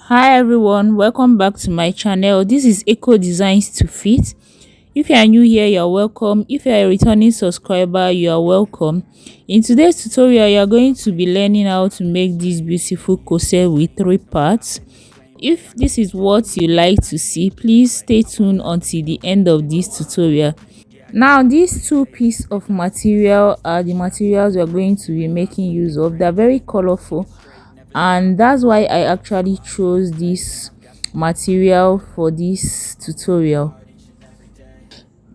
Hi everyone, welcome back to my channel. This is Eco Designs to Fit. If you are new here, you're welcome. If you are a returning subscriber, you are welcome. In today's tutorial, you are going to be learning how to make this beautiful corset with 3 parts. If this is what you like to see, please stay tuned until the end of this tutorial. Now, these two pieces of material are the materials we are going to be making use of. They are very colorful, and that's why I actually chose this material for this tutorial.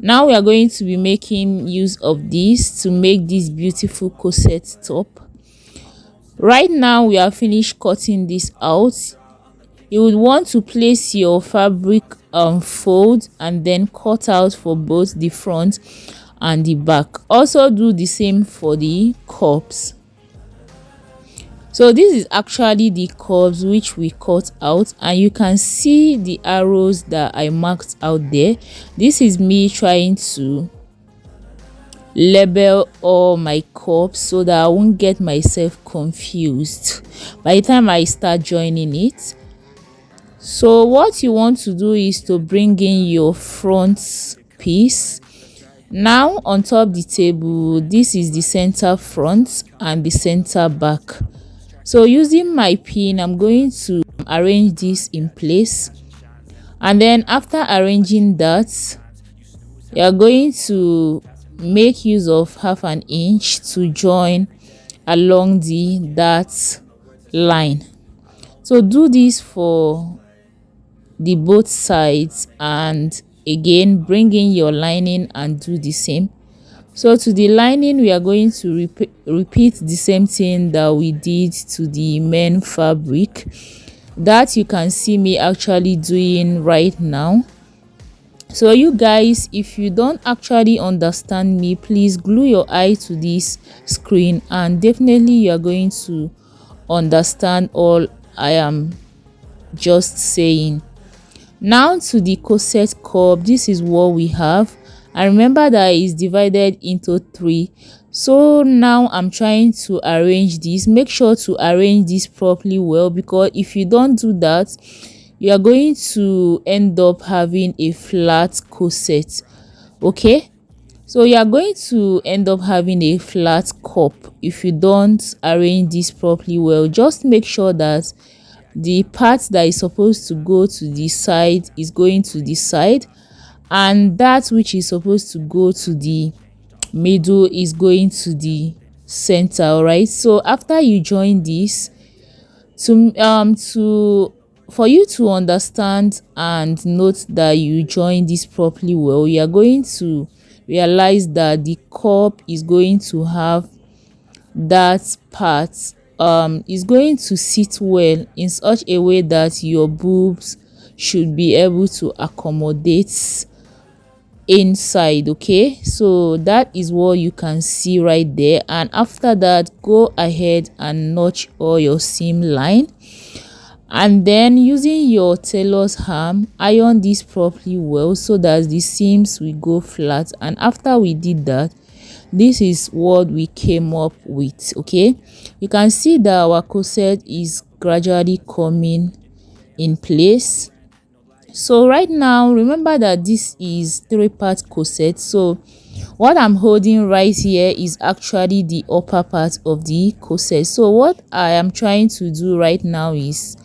Now we are going to be making use of this to make this beautiful corset top. Right now we are finished cutting this out. You would want to place your fabric fold and then cut out for both the front and the back. Also do the same for the cups. So this is actually the curves which we cut out, and you can see the arrows that I marked out there. This is me trying to label all my curves so that I won't get myself confused by the time I start joining it. So what you want to do is to bring in your front piece. Now on top the table, this is the center front and the center back. So using my pin, I'm going to arrange this in place, and then after arranging that, you are going to make use of 1/2 inch to join along the dart line. So do this for the both sides, and again bring in your lining and do the same. So to the lining, we are going to repeat the same thing that we did to the main fabric that you can see me actually doing right now. So you guys, if you don't actually understand me, please glue your eye to this screen and definitely you are going to understand all I am just saying. Now to the corset curve, this is what we have. And remember that it's divided into 3. So now I'm trying to arrange this. Make sure to arrange this properly well, because if you don't do that, you are going to end up having a flat corset. Okay, so you are going to end up having a flat cup if you don't arrange this properly well. Just make sure that the part that is supposed to go to the side is going to the side, and that which is supposed to go to the middle is going to the center. All right, so after you join this, for you to understand and note that you join this properly well, you are going to realize that the cup is going to have that part is going to sit well in such a way that your boobs should be able to accommodate inside. Okay, so that is what you can see right there. And after that, go ahead and notch all your seam line, and then using your tailor's ham, iron this properly well so that the seams will go flat. And after we did that, this is what we came up with. Okay, you can see that our corset is gradually coming in place. So right now, remember that this is 3-part corset. So what I'm holding right here is actually the upper part of the corset. So what I am trying to do right now is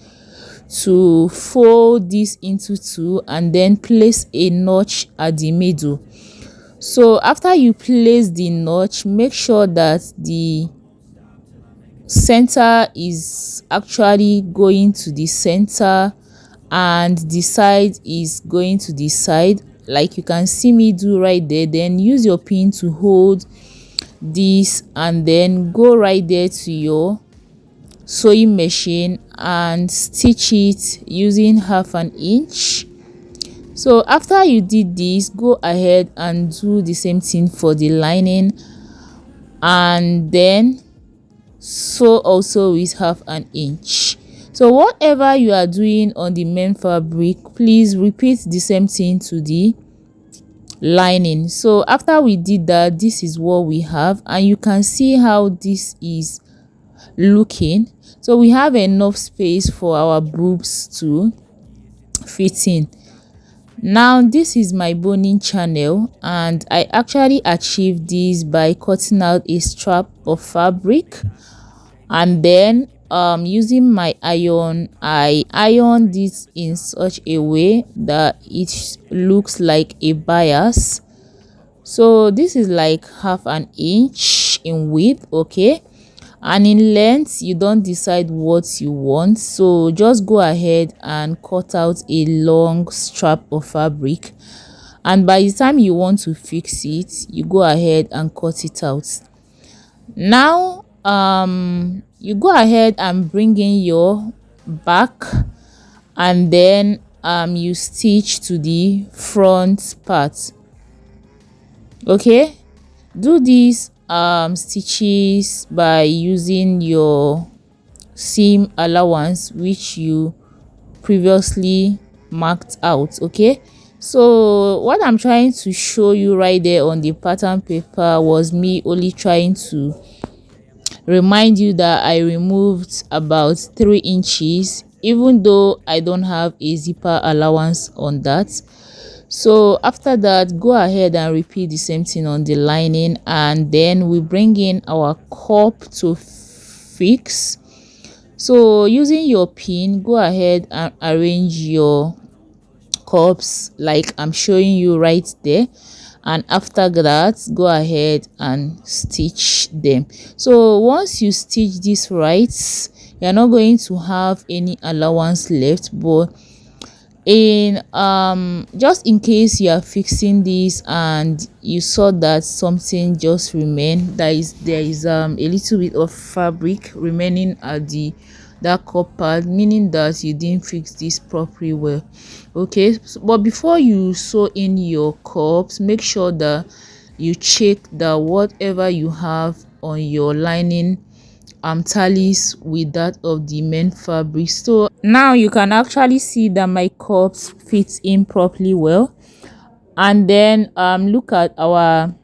to fold this into 2 and then place a notch at the middle. So after you place the notch, make sure that the center is actually going to the center and the side is going to the side, like you can see me do right there. Then use your pin to hold this and then go right there to your sewing machine and stitch it using 1/2 inch. So after you did this, go ahead and do the same thing for the lining, and then sew also with 1/2 inch. So whatever you are doing on the main fabric, please repeat the same thing to the lining. So after we did that, this is what we have, and you can see how this is looking. So we have enough space for our boobs to fit in. Now this is my boning channel, and I actually achieved this by cutting out a strap of fabric, and then using my iron, I iron this in such a way that it looks like a bias. So this is like half an inch in width, okay, and in length you don't decide what you want, so just go ahead and cut out a long strap of fabric, and by the time you want to fix it, you go ahead and cut it out. Now you go ahead and bring in your back, and then you stitch to the front part. Okay, do these stitches by using your seam allowance which you previously marked out. Okay, so what I'm trying to show you right there on the pattern paper was me only trying to remind you that I removed about 3 inches, even though I don't have a zipper allowance on that. So after that, go ahead and repeat the same thing on the lining, and then we bring in our cup to fix. So using your pin, go ahead and arrange your cups like I'm showing you right there, and after that go ahead and stitch them. So once you stitch this right, you're not going to have any allowance left, but in just in case you are fixing this and you saw that something just remained, there is a little bit of fabric remaining at the that cup part, meaning that you didn't fix this properly well. Okay, but before you sew in your cups, make sure that you check that whatever you have on your lining tallies with that of the main fabric. So now you can actually see that my cups fits in properly well, and then look at our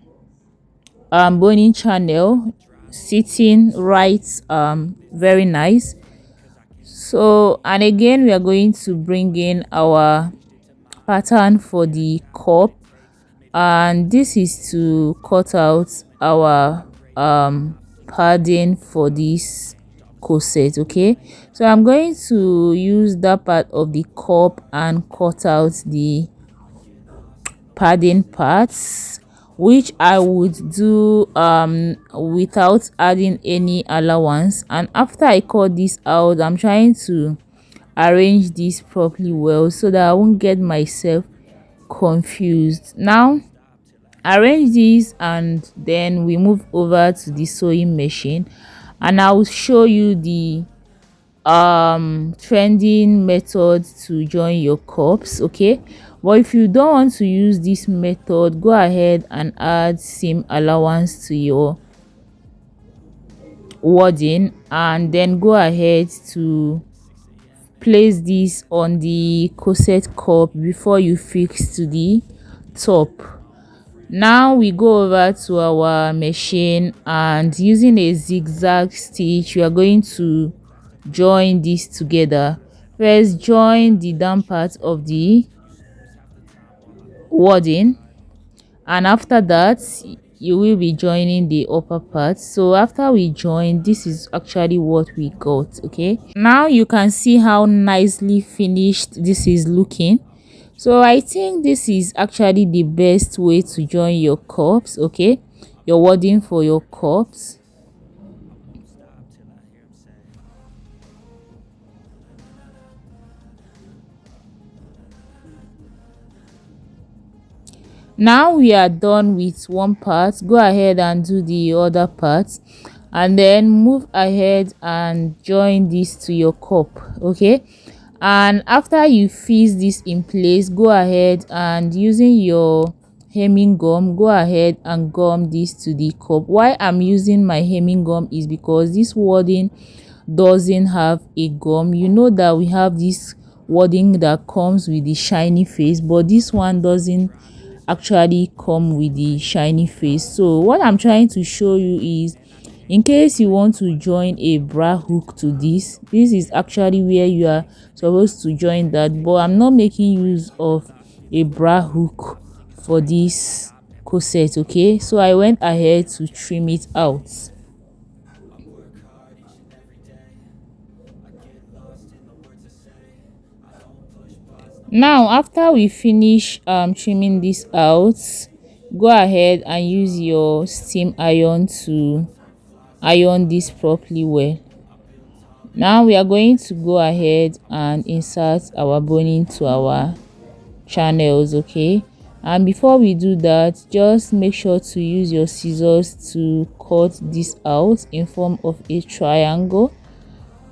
boning channel sitting right very nice. So, and again we are going to bring in our pattern for the cup, and this is to cut out our padding for this corset. Okay, so I'm going to use that part of the cup and cut out the padding parts, which I would do without adding any allowance. And after I cut this out, I'm trying to arrange this properly well so that I won't get myself confused. Now arrange this, and then we move over to the sewing machine, and I will show you the trending method to join your cups. Okay, but if you don't want to use this method, go ahead and add seam allowance to your wadding, and then go ahead to place this on the corset cup before you fix to the top. Now we go over to our machine, and using a zigzag stitch we are going to join this together. First, join the down part of the wadding, and after that you will be joining the upper part. So after we join, this is actually what we got. Okay, now you can see how nicely finished this is looking. So I think this is actually the best way to join your cups. Okay, your wadding for your cups. Now we are done with one part, go ahead and do the other part, and then move ahead and join this to your cup. Okay, and after you fix this in place, go ahead and using your hemming gum, go ahead and gum this to the cup. Why I'm using my hemming gum is because this wording doesn't have a gum. You know that we have this wording that comes with the shiny face, but this one doesn't actually come with the shiny face. So what I'm trying to show you is In case you want to join a bra hook to this is actually where you are supposed to join that, but I'm not making use of a bra hook for this corset. Okay, so I went ahead to trim it out. Now after we finish trimming this out, go ahead and use your steam iron to iron this properly well. Now we are going to go ahead and insert our boning to our channels. Okay, and before we do that, just make sure to use your scissors to cut this out in form of a triangle.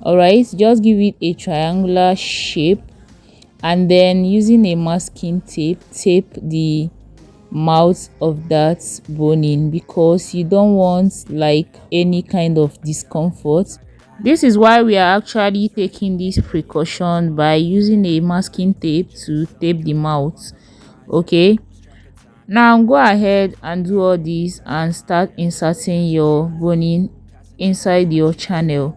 All right, just give it a triangular shape, and then using a masking tape, tape the mouth of that boning, because you don't want like any kind of discomfort. This is why we are actually taking this precaution by using a masking tape to tape the mouth. Okay, now go ahead and do all this and start inserting your boning inside your channel.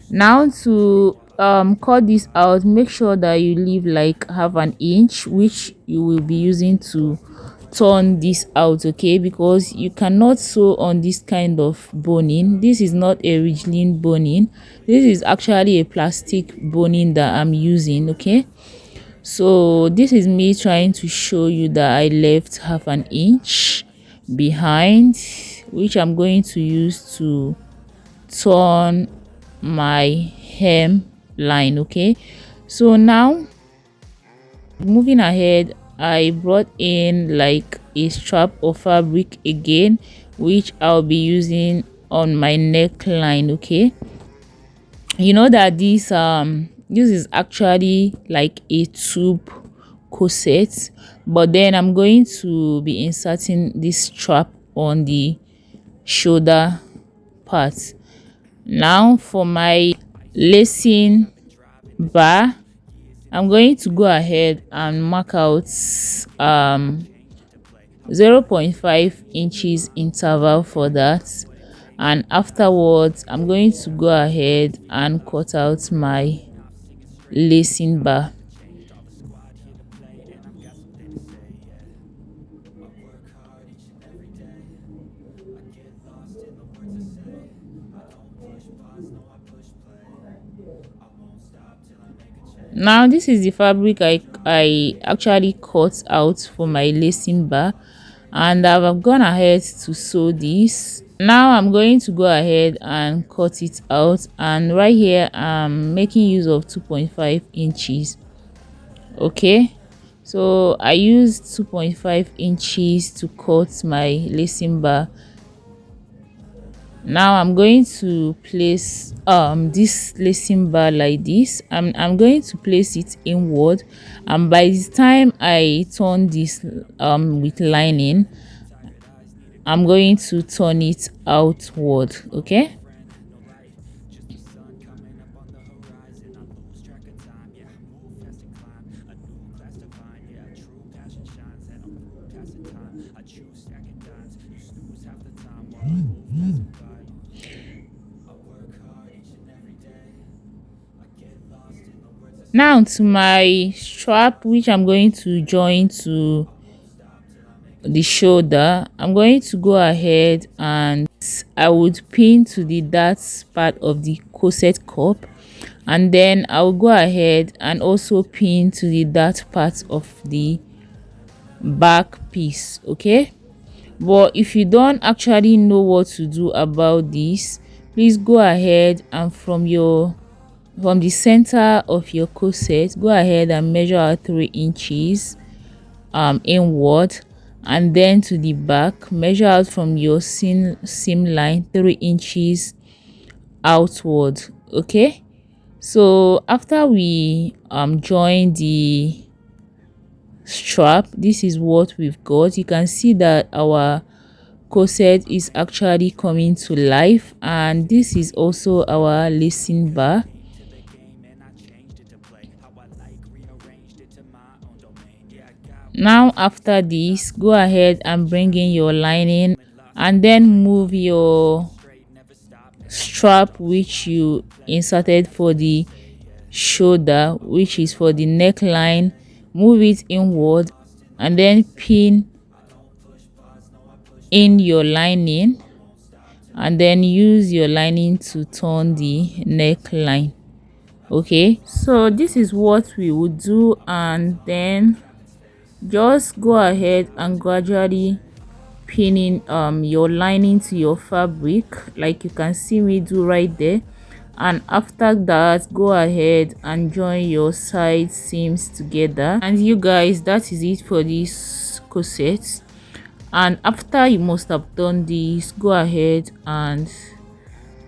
Now to cut this out, make sure that you leave like half an inch, which you will be using to turn this out. Okay, because you cannot sew on this kind of boning. This is not a ridgeline boning, this is actually a plastic boning that I'm using. Okay, so this is me trying to show you that I left half an inch behind, which I'm going to use to turn my hem line. Okay, so now moving ahead, I brought in like a strap of fabric again, which I'll be using on my neckline. Okay, you know that this is actually like a tube corset, but then I'm going to be inserting this strap on the shoulder part. Now for my lacing bar, I'm going to go ahead and mark out 0.5 inches interval for that, and afterwards I'm going to go ahead and cut out my lacing bar. Now this is the fabric I actually cut out for my lacing bar, and I've gone ahead to sew this. Now I'm going to go ahead and cut it out, and right here I'm making use of 2.5 inches. Okay, so I used 2.5 inches to cut my lacing bar. Now I'm going to place this lacing bar like this. I'm going to place it inward, and by the time I turn this with lining, I'm going to turn it outward. Okay, now to my strap, which I'm going to join to the shoulder, I'm going to go ahead and I would pin to the that part of the corset cup, and then I'll go ahead and also pin to the that part of the back piece. Okay, but if you don't actually know what to do about this, please go ahead and from the center of your corset, go ahead and measure out 3 inches inward, and then to the back measure out from your seam line 3 inches outward. Okay, so after we join the strap, this is what we've got. You can see that our corset is actually coming to life, and this is also our lacing bar. Now after this, go ahead and bring in your lining, and then move your strap which you inserted for the shoulder, which is for the neckline, move it inward and then pin in your lining, and then use your lining to turn the neckline. Okay, so this is what we would do, and then just go ahead and gradually pinning your lining to your fabric like you can see me do right there. And after that, go ahead and join your side seams together. And you guys, that is it for this corset. And after you must have done this, go ahead and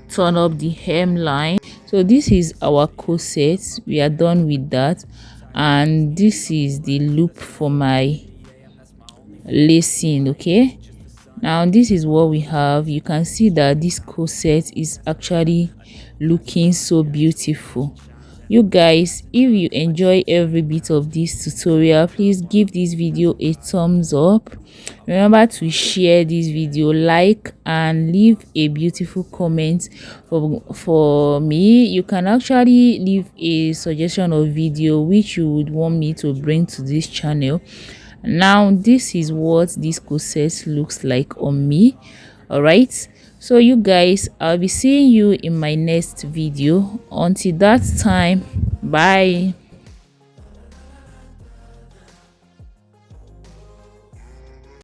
turn up the hemline. So this is our corset. We are done with that, and this is the loop for my lacing. Okay, now this is what we have. You can see that this corset is actually looking so beautiful. You guys, if you enjoy every bit of this tutorial, please give this video a thumbs up. Remember to share this video, like, and leave a beautiful comment for me. You can actually leave a suggestion of video which you would want me to bring to this channel. Now this is what this corset looks like on me. All right, so you guys, I'll be seeing you in my next video. Until that time, bye.